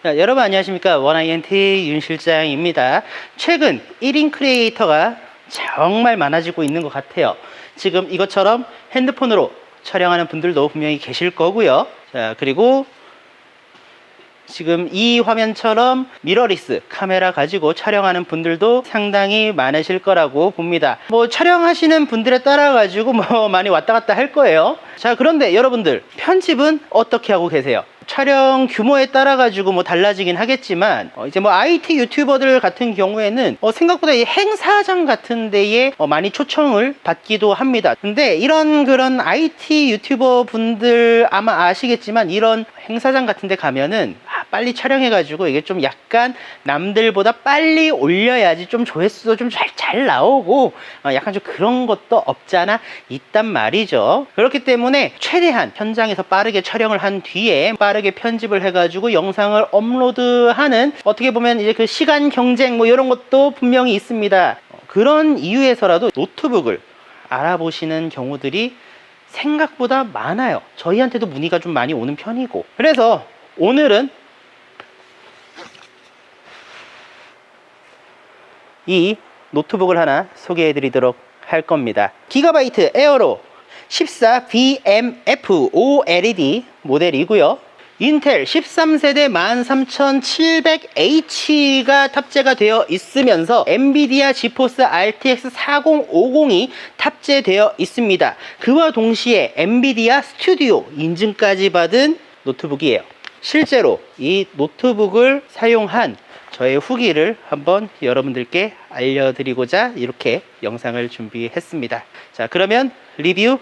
자, 여러분 안녕하십니까. 원INT 윤 실장입니다. 최근 1인 크리에이터가 정말 많아지고 있는 것 같아요. 지금 이것처럼 핸드폰으로 촬영하는 분들도 분명히 계실 거고요. 자, 그리고 지금 이 화면처럼 미러리스 카메라 가지고 촬영하는 분들도 상당히 많으실 거라고 봅니다. 뭐 촬영하시는 분들에 따라 가지고 뭐 많이 왔다 갔다 할 거예요. 자, 그런데 여러분들 편집은 어떻게 하고 계세요? 촬영 규모에 따라 가지고 뭐 달라지긴 하겠지만 이제 뭐 IT 유튜버들 같은 경우에는 생각보다 이 행사장 같은 데에 많이 초청을 받기도 합니다. 근데 이런 그런 IT 유튜버 분들 아마 아시겠지만 이런 행사장 같은 데 가면은 빨리 촬영해 가지고 이게 좀 약간 남들보다 빨리 올려야지 좀 조회수도 좀 잘 나오고 약간 좀 그런 것도 없잖아 있단 말이죠. 그렇기 때문에 최대한 현장에서 빠르게 촬영을 한 뒤에 빠르게 편집을 해 가지고 영상을 업로드하는, 어떻게 보면 이제 그 시간 경쟁 뭐 이런 것도 분명히 있습니다. 그런 이유에서라도 노트북을 알아보시는 경우들이 생각보다 많아요. 저희한테도 문의가 좀 많이 오는 편이고, 그래서 오늘은 이 노트북을 하나 소개해 드리도록 할 겁니다. 기가바이트 에어로 14BMF OLED 모델이고요. 인텔 13세대 13700H가 탑재가 되어 있으면서 엔비디아 지포스 RTX 4050이 탑재되어 있습니다. 그와 동시에 엔비디아 스튜디오 인증까지 받은 노트북이에요. 실제로 이 노트북을 사용한 저의 후기를 한번 여러분들께 알려드리고자 이렇게 영상을 준비했습니다. 자, 그러면 리뷰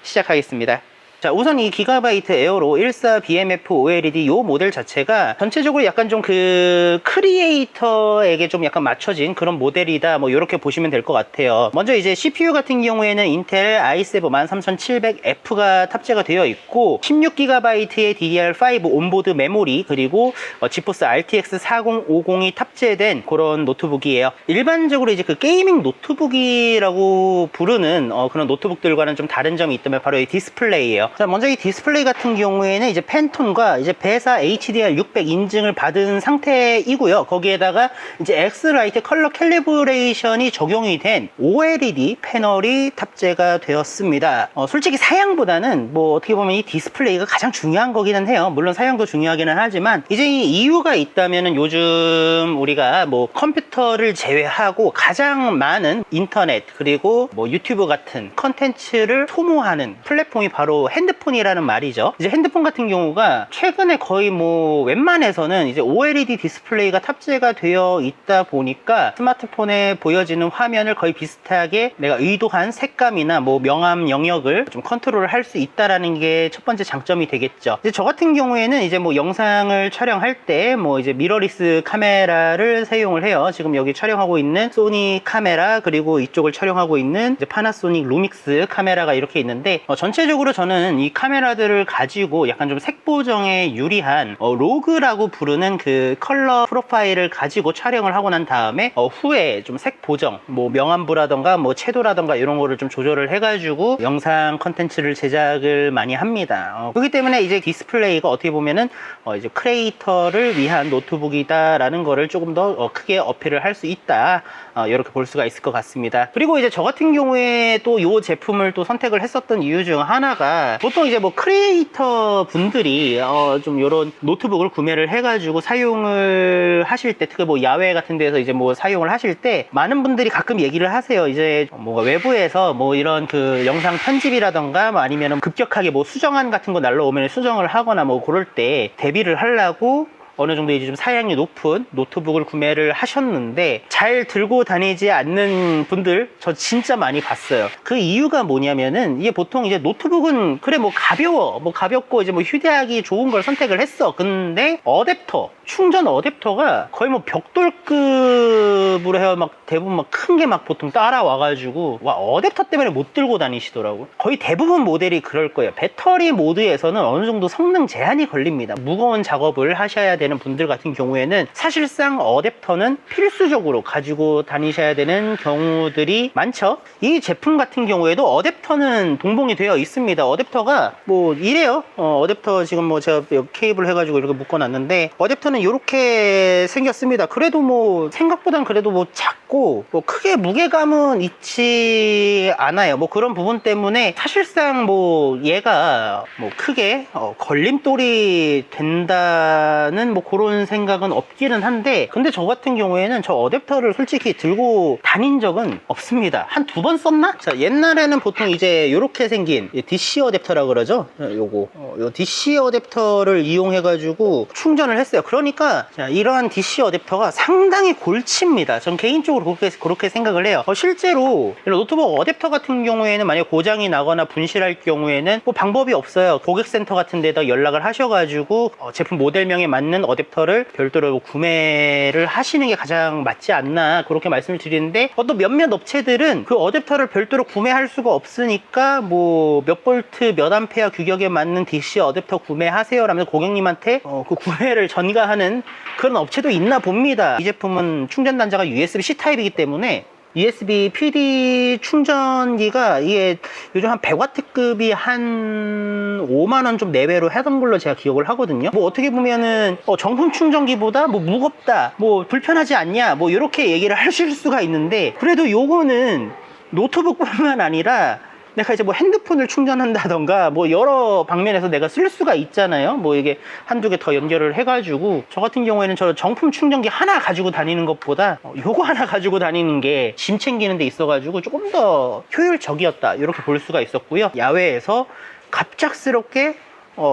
시작하겠습니다. 자, 우선 이 기가바이트 에어로 14BMF OLED 이 모델 자체가 전체적으로 약간 좀 그 크리에이터에게 좀 약간 맞춰진 그런 모델이다, 뭐 이렇게 보시면 될 것 같아요. 먼저 이제 CPU 같은 경우에는 인텔 i7 13700F가 탑재가 되어 있고 16GB의 DDR5 온보드 메모리, 그리고 지포스 RTX 4050이 탑재된 그런 노트북이에요. 일반적으로 이제 그 게이밍 노트북이라고 부르는 그런 노트북들과는 좀 다른 점이 있다면 바로 이 디스플레이예요. 자, 먼저 이 디스플레이 같은 경우에는 이제 팬톤과 이제 배사 HDR 600 인증을 받은 상태이고요. 거기에다가 이제 엑스라이트 컬러 캘리브레이션이 적용이 된 OLED 패널이 탑재가 되었습니다. 솔직히 사양보다는 뭐 어떻게 보면 이 디스플레이가 가장 중요한 거기는 해요. 물론 사양도 중요하기는 하지만 이제 이 이유가 있다면은 요즘 우리가 뭐 컴퓨터를 제외하고 가장 많은 인터넷 그리고 뭐 유튜브 같은 컨텐츠를 소모하는 플랫폼이 바로 핸드폰이라는 말이죠. 이제 핸드폰 같은 경우가 최근에 거의 뭐 웬만해서는 이제 OLED 디스플레이가 탑재가 되어 있다 보니까 스마트폰에 보여지는 화면을 거의 비슷하게 내가 의도한 색감이나 뭐 명암 영역을 좀 컨트롤을 할 수 있다라는 게 첫 번째 장점이 되겠죠. 이제 저 같은 경우에는 이제 뭐 영상을 촬영할 때 뭐 이제 미러리스 카메라를 사용을 해요. 지금 여기 촬영하고 있는 소니 카메라, 그리고 이쪽을 촬영하고 있는 이제 파나소닉 루믹스 카메라가 이렇게 있는데 전체적으로 저는 이 카메라들을 가지고 약간 좀 색 보정에 유리한 로그라고 부르는 그 컬러 프로파일을 가지고 촬영을 하고 난 다음에 후에 좀 색 보정, 뭐 명암부라던가 뭐 채도라던가 이런 거를 좀 조절을 해가지고 영상 컨텐츠를 제작을 많이 합니다. 그렇기 때문에 이제 디스플레이가 어떻게 보면은 이제 크리에이터를 위한 노트북이다라는 거를 조금 더 크게 어필을 할 수 있다, 이렇게 볼 수가 있을 것 같습니다. 그리고 이제 저 같은 경우에 또 이 제품을 또 선택을 했었던 이유 중 하나가, 보통 이제 뭐 크리에이터 분들이 좀 요런 노트북을 구매를 해가지고 사용을 하실 때, 특히 뭐 야외 같은 데서 이제 뭐 사용을 하실 때 많은 분들이 가끔 얘기를 하세요. 이제 뭐 외부에서 뭐 이런 그 영상 편집이라던가 뭐 아니면은 급격하게 뭐 수정안 같은 거 날라오면 수정을 하거나 뭐 그럴 때 대비를 하려고 어느 정도 이제 좀 사양이 높은 노트북을 구매를 하셨는데 잘 들고 다니지 않는 분들 저 진짜 많이 봤어요. 그 이유가 뭐냐면은, 이게 보통 이제 노트북은 그래 뭐 가벼워, 뭐 가볍고 이제 뭐 휴대하기 좋은 걸 선택을 했어. 근데 어댑터, 충전 어댑터가 거의 뭐 벽돌급으로 해요. 막 대부분 막 큰 게 막 보통 따라와가지고 와, 어댑터 때문에 못 들고 다니시더라고요. 거의 대부분 모델이 그럴 거예요. 배터리 모드에서는 어느 정도 성능 제한이 걸립니다. 무거운 작업을 하셔야 되는 분들 같은 경우에는 사실상 어댑터는 필수적으로 가지고 다니셔야 되는 경우들이 많죠. 이 제품 같은 경우에도 어댑터는 동봉이 되어 있습니다. 어댑터가 뭐 이래요. 어댑터 지금 뭐 제가 케이블 해가지고 이렇게 묶어놨는데, 어댑터는 보면은 이렇게 생겼습니다. 그래도 뭐 생각보단 그래도 뭐 작고 뭐 크게 무게감은 있지 않아요. 뭐 그런 부분 때문에 사실상 뭐 얘가 뭐 크게 걸림돌이 된다는 뭐 그런 생각은 없기는 한데, 근데 저 같은 경우에는 저 어댑터를 솔직히 들고 다닌 적은 없습니다. 한 두 번 썼나? 자, 옛날에는 보통 이제 이렇게 생긴 DC 어댑터라 그러죠. 요거 요 DC 어댑터를 이용해 가지고 충전을 했어요. 그러니까 자, 이러한 DC 어댑터가 상당히 골칩니다. 전 개인적으로 그렇게 생각을 해요. 실제로 이런 노트북 어댑터 같은 경우에는 만약 고장이 나거나 분실할 경우에는 뭐 방법이 없어요. 고객센터 같은 데다 연락을 하셔가지고 제품 모델명에 맞는 어댑터를 별도로 구매를 하시는 게 가장 맞지 않나, 그렇게 말씀을 드리는데, 또 몇몇 업체들은 그 어댑터를 별도로 구매할 수가 없으니까 뭐 몇 볼트 몇 암페어 규격에 맞는 DC 어댑터 구매하세요 라면서 고객님한테 그 구매를 전가하는 그런 업체도 있나 봅니다. 이 제품은 충전 단자가 USB-C 타입이기 때문에 USB PD 충전기가 이게 요즘 한 100W급이 한 5만원 좀 내외로 하던 걸로 제가 기억을 하거든요. 뭐 어떻게 보면은 정품 충전기보다 뭐 무겁다, 뭐 불편하지 않냐, 뭐 이렇게 얘기를 하실 수가 있는데, 그래도 요거는 노트북뿐만 아니라 내가 이제 뭐 핸드폰을 충전한다던가 뭐 여러 방면에서 내가 쓸 수가 있잖아요. 뭐 이게 한두 개 더 연결을 해가지고, 저 같은 경우에는 저 정품 충전기 하나 가지고 다니는 것보다 요거 하나 가지고 다니는 게 짐 챙기는 데 있어가지고 조금 더 효율적이었다, 이렇게 볼 수가 있었고요. 야외에서 갑작스럽게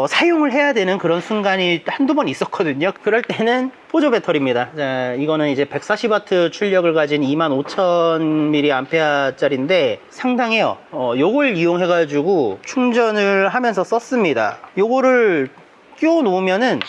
사용을 해야 되는 그런 순간이 한두 번 있었거든요. 그럴 때는 보조 배터리입니다. 자, 이거는 이제 140W 출력을 가진 25000mAh 짜리인데 상당해요. 요걸 이용해 가지고 충전을 하면서 썼습니다. 요거를 끼워 놓으면은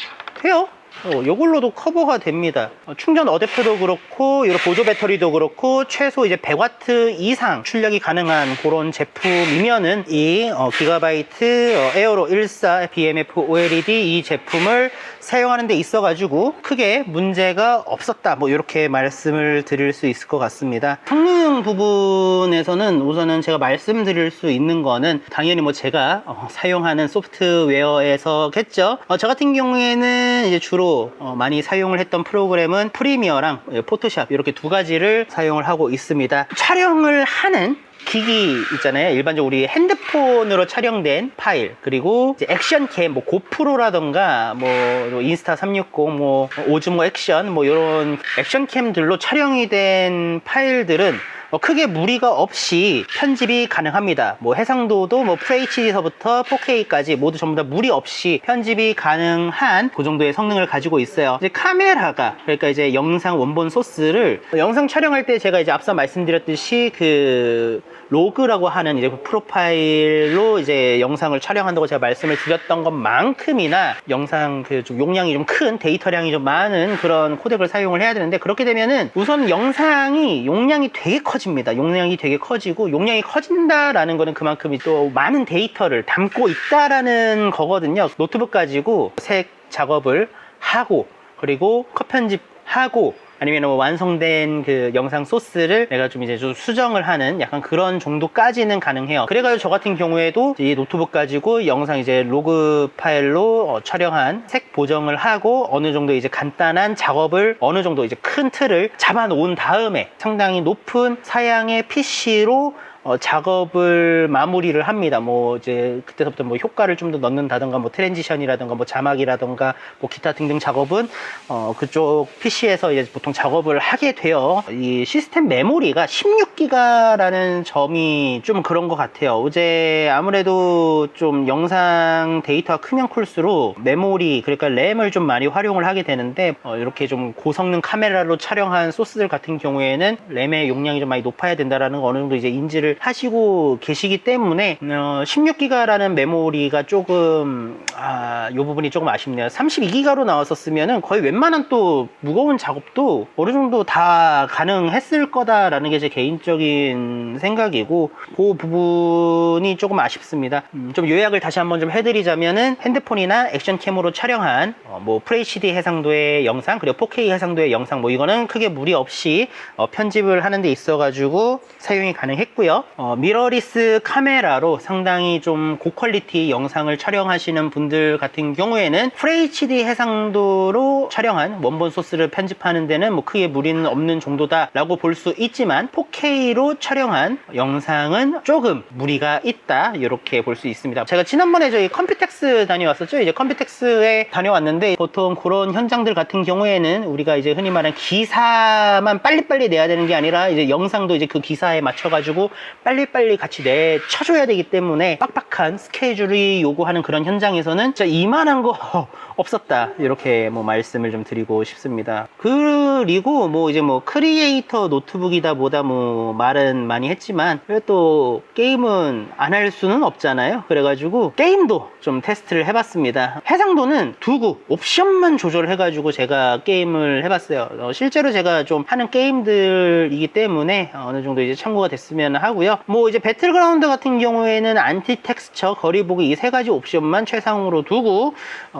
돼요. 요걸로도 커버가 됩니다. 충전 어댑터도 그렇고 이런 보조 배터리도 그렇고 최소 이제 100W 이상 출력이 가능한 그런 제품이면은 이 기가바이트 에어로 14 BMF OLED 이 제품을 사용하는 데 있어 가지고 크게 문제가 없었다, 뭐 이렇게 말씀을 드릴 수 있을 것 같습니다. 성능 부분에서는 우선은 제가 말씀드릴 수 있는 거는 당연히 뭐 제가 사용하는 소프트웨어에서겠죠. 저 같은 경우에는 이제 주로 많이 사용을 했던 프로그램은 프리미어랑 포토샵, 이렇게 두 가지를 사용을 하고 있습니다. 촬영을 하는 기기 있잖아요. 일반적으로 우리 핸드폰으로 촬영된 파일, 그리고 이제 액션캠, 뭐 고프로라던가 뭐 인스타 360, 뭐 오즈모 액션, 뭐 이런 액션캠들로 촬영이 된 파일들은 크게 무리가 없이 편집이 가능합니다. 뭐 해상도도 뭐 FHD서부터 4K까지 모두 전부 다 무리 없이 편집이 가능한 그 정도의 성능을 가지고 있어요. 이제 카메라가, 그러니까 이제 영상 원본 소스를 영상 촬영할 때 제가 이제 앞서 말씀드렸듯이 그 로그라고 하는 이제 프로파일로 이제 영상을 촬영한다고 제가 말씀을 드렸던 것만큼이나 영상 그 좀 용량이 좀 큰, 데이터량이 좀 많은 그런 코덱을 사용을 해야 되는데, 그렇게 되면은 우선 영상이 용량이 되게 커집니다. 용량이 되게 커지고, 용량이 커진다라는 거는 그만큼이 또 많은 데이터를 담고 있다라는 거거든요. 노트북 가지고 색 작업을 하고, 그리고 컷 편집하고, 아니면 뭐 완성된 그 영상 소스를 내가 좀 이제 좀 수정을 하는 약간 그런 정도까지는 가능해요. 그래가지고 저 같은 경우에도 이 노트북 가지고 영상 이제 로그 파일로 촬영한 색 보정을 하고 어느 정도 이제 간단한 작업을, 어느 정도 이제 큰 틀을 잡아 놓은 다음에 상당히 높은 사양의 PC로 작업을 마무리를 합니다. 뭐 이제 그때부터 뭐 효과를 좀 더 넣는다던가, 뭐 트랜지션이라던가, 뭐 자막이라던가, 뭐 기타 등등 작업은 그쪽 PC에서 이제 보통 작업을 하게 돼요. 이 시스템 메모리가 16기가라는 점이 좀 그런 것 같아요. 어제 아무래도 좀 영상 데이터가 크면 클수록 메모리, 그러니까 램을 좀 많이 활용을 하게 되는데, 이렇게 좀 고성능 카메라로 촬영한 소스들 같은 경우에는 램의 용량이 좀 많이 높아야 된다라는 거 어느 정도 이제 인지를 하시고 계시기 때문에 16기가라는 메모리가 조금 이 부분이 조금 아쉽네요. 32기가로 나왔었으면은 거의 웬만한 또 무거운 작업도 어느 정도 다 가능했을 거다라는 게 제 개인적인 생각이고, 그 부분이 조금 아쉽습니다. 좀 요약을 다시 한번 좀 해드리자면은 핸드폰이나 액션캠으로 촬영한 뭐 FHD 해상도의 영상, 그리고 4K 해상도의 영상, 뭐 이거는 크게 무리 없이 편집을 하는 데 있어 가지고 사용이 가능했고요. 미러리스 카메라로 상당히 좀 고퀄리티 영상을 촬영하시는 분들 같은 경우에는 FHD 해상도로 촬영한 원본 소스를 편집하는 데는 뭐 크게 무리는 없는 정도다 라고 볼 수 있지만 4K로 촬영한 영상은 조금 무리가 있다 이렇게 볼 수 있습니다. 제가 지난번에 저희 컴퓨텍스 다녀왔었죠. 이제 컴퓨텍스에 다녀왔는데 보통 그런 현장들 같은 경우에는 우리가 이제 흔히 말하는 기사만 빨리빨리 내야 되는 게 아니라 이제 영상도 이제 그 기사에 맞춰가지고 빨리빨리 같이 내쳐줘야 되기 때문에 빡빡한 스케줄이 요구하는 그런 현장에서는 진짜 이만한 거 없었다 이렇게 뭐 말씀을 좀 드리고 싶습니다. 그리고 뭐 이제 뭐 크리에이터 노트북이다 보다 뭐 말은 많이 했지만 또 게임은 안 할 수는 없잖아요. 그래가지고 게임도 좀 테스트를 해봤습니다. 해상도는 두고 옵션만 조절해가지고 제가 게임을 해봤어요. 실제로 제가 좀 하는 게임들이기 때문에 어느 정도 이제 참고가 됐으면 하고요. 뭐 이제 배틀그라운드 같은 경우에는 안티 텍스처, 거리 보기 이 세 가지 옵션만 최상으로 두고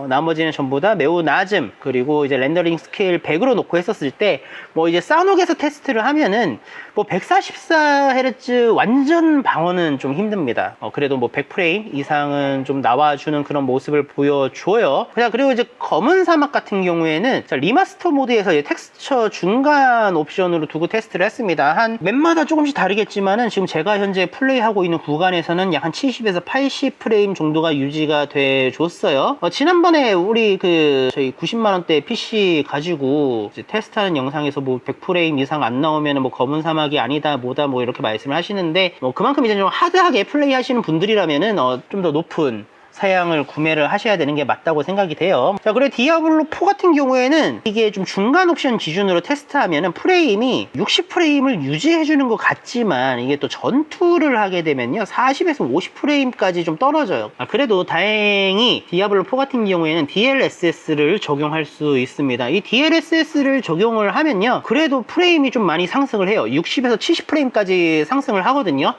나머지는 전부 다 매우 낮음, 그리고 이제 렌더링 스케일 100으로 놓고 했었을 때 뭐 이제 싸녹에서 테스트를 하면은 뭐 144Hz 완전 방어는 좀 힘듭니다. 그래도 뭐 100프레임 이상은 좀 나와주는 그런 모습을 보여줘요. 그리고 이제 검은 사막 같은 경우에는 리마스터 모드에서 이제 텍스처 중간 옵션으로 두고 테스트를 했습니다. 한 맵마다 조금씩 다르겠지만은 지금 제가 현재 플레이하고 있는 구간에서는 약 한 70에서 80프레임 정도가 유지가 돼 줬어요. 지난번에 우리 저희 90만원대 PC 가지고 이제 테스트하는 영상에서 뭐 100프레임 이상 안 나오면 뭐 검은 사막이 아니다 뭐다 뭐 이렇게 말씀을 하시는데 그만큼 이제 좀 하드하게 플레이 하시는 분들이라면은 좀 더 높은 사양을 구매를 하셔야 되는 게 맞다고 생각이 돼요. 자, 그리고 디아블로4 같은 경우에는 이게 좀 중간 옵션 기준으로 테스트하면은 프레임이 60프레임을 유지해주는 것 같지만 이게 또 전투를 하게 되면요 40에서 50프레임까지 좀 떨어져요. 그래도 다행히 디아블로4 같은 경우에는 DLSS를 적용할 수 있습니다. 이 DLSS를 적용을 하면요 그래도 프레임이 좀 많이 상승을 해요. 60에서 70프레임까지 상승을 하거든요.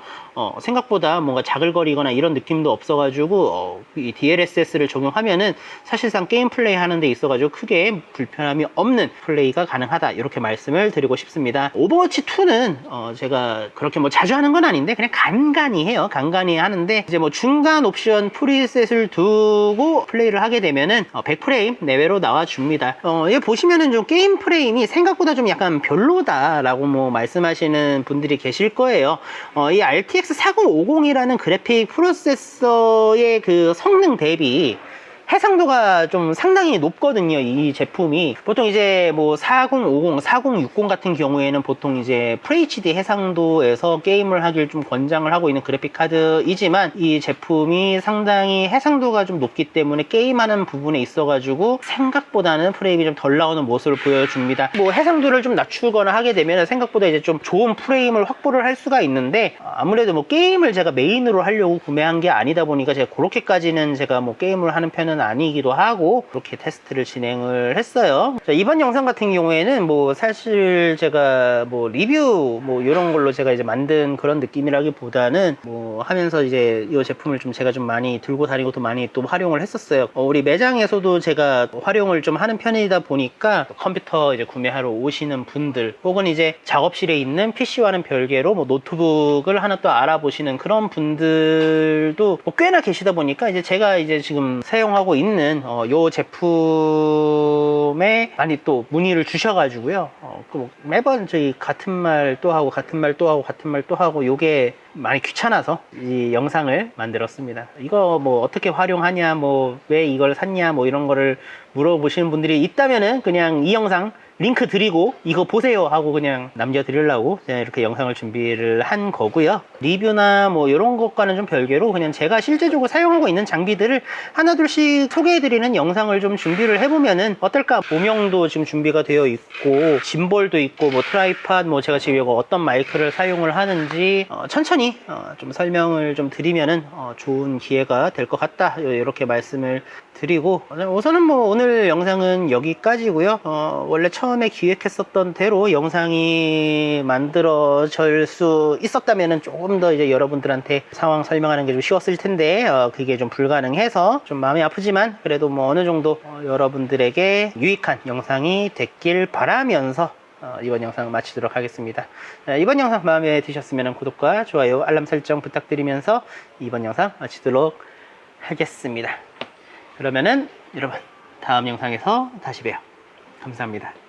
생각보다 뭔가 자글거리거나 이런 느낌도 없어가지고 이 DLSS를 적용하면은 사실상 게임 플레이 하는 데 있어가지고 크게 불편함이 없는 플레이가 가능하다 이렇게 말씀을 드리고 싶습니다. 오버워치 2는 제가 그렇게 뭐 자주 하는 건 아닌데 그냥 간간히 해요. 간간히 하는데 이제 뭐 중간 옵션 프리셋을 두고 플레이를 하게 되면은 100프레임 내외로 나와줍니다. 여기 보시면은 좀 게임 프레임이 생각보다 좀 약간 별로다라고 뭐 말씀하시는 분들이 계실 거예요. 이 RTX 4050이라는 그래픽 프로세서의 그 성능 대비 해상도가 좀 상당히 높거든요. 이 제품이 보통 이제 뭐 4050, 4060 같은 경우에는 보통 이제 FHD 해상도에서 게임을 하길 좀 권장을 하고 있는 그래픽 카드이지만 이 제품이 상당히 해상도가 좀 높기 때문에 게임하는 부분에 있어 가지고 생각보다는 프레임이 좀 덜 나오는 모습을 보여줍니다. 뭐 해상도를 좀 낮추거나 하게 되면 생각보다 이제 좀 좋은 프레임을 확보를 할 수가 있는데 아무래도 뭐 게임을 제가 메인으로 하려고 구매한 게 아니다 보니까 제가 그렇게까지는 제가 뭐 게임을 하는 편은 아니기도 하고 그렇게 테스트를 진행을 했어요. 자, 이번 영상 같은 경우에는 뭐 사실 제가 뭐 리뷰 뭐 이런 걸로 제가 이제 만든 그런 느낌이라기보다는 뭐 하면서 이제 이 제품을 좀 제가 좀 많이 들고 다니고 또 많이 또 활용을 했었어요. 우리 매장에서도 제가 활용을 좀 하는 편이다 보니까 컴퓨터 이제 구매하러 오시는 분들 혹은 이제 작업실에 있는 PC와는 별개로 뭐 노트북을 하나 또 알아보시는 그런 분들도 뭐 꽤나 계시다 보니까 이제 제가 이제 지금 사용하고 있는 요 제품에 많이 또 문의를 주셔가지고요. 매번 저희 같은 말 또 하고 같은 말 또 하고 같은 말 또 하고 요게 많이 귀찮아서 이 영상을 만들었습니다. 이거 뭐 어떻게 활용하냐, 뭐 왜 이걸 샀냐, 뭐 이런 거를 물어보시는 분들이 있다면은 그냥 이 영상 링크 드리고 이거 보세요 하고 그냥 남겨드리려고 그냥 이렇게 영상을 준비를 한 거고요. 리뷰나 뭐 이런 것과는 좀 별개로 그냥 제가 실제적으로 사용하고 있는 장비들을 하나둘씩 소개해드리는 영상을 좀 준비를 해보면은 어떨까. 조명도 지금 준비가 되어 있고 짐볼도 있고 뭐 트라이팟 뭐 제가 지금 이거 어떤 마이크를 사용을 하는지 천천히 좀 설명을 좀 드리면은 좋은 기회가 될 것 같다 이렇게 말씀을 드리고 우선은 뭐 오늘 영상은 여기까지고요. 원래 처음에 기획했었던 대로 영상이 만들어질 수 있었다면은 조금 더 이제 여러분들한테 상황 설명하는 게 좀 쉬웠을 텐데 그게 좀 불가능해서 좀 마음이 아프지만 그래도 뭐 어느 정도 여러분들에게 유익한 영상이 됐길 바라면서 이번 영상 마치도록 하겠습니다. 이번 영상 마음에 드셨으면 구독과 좋아요, 알람 설정 부탁드리면서 이번 영상 마치도록 하겠습니다. 그러면은 여러분 다음 영상에서 다시 봬요. 감사합니다.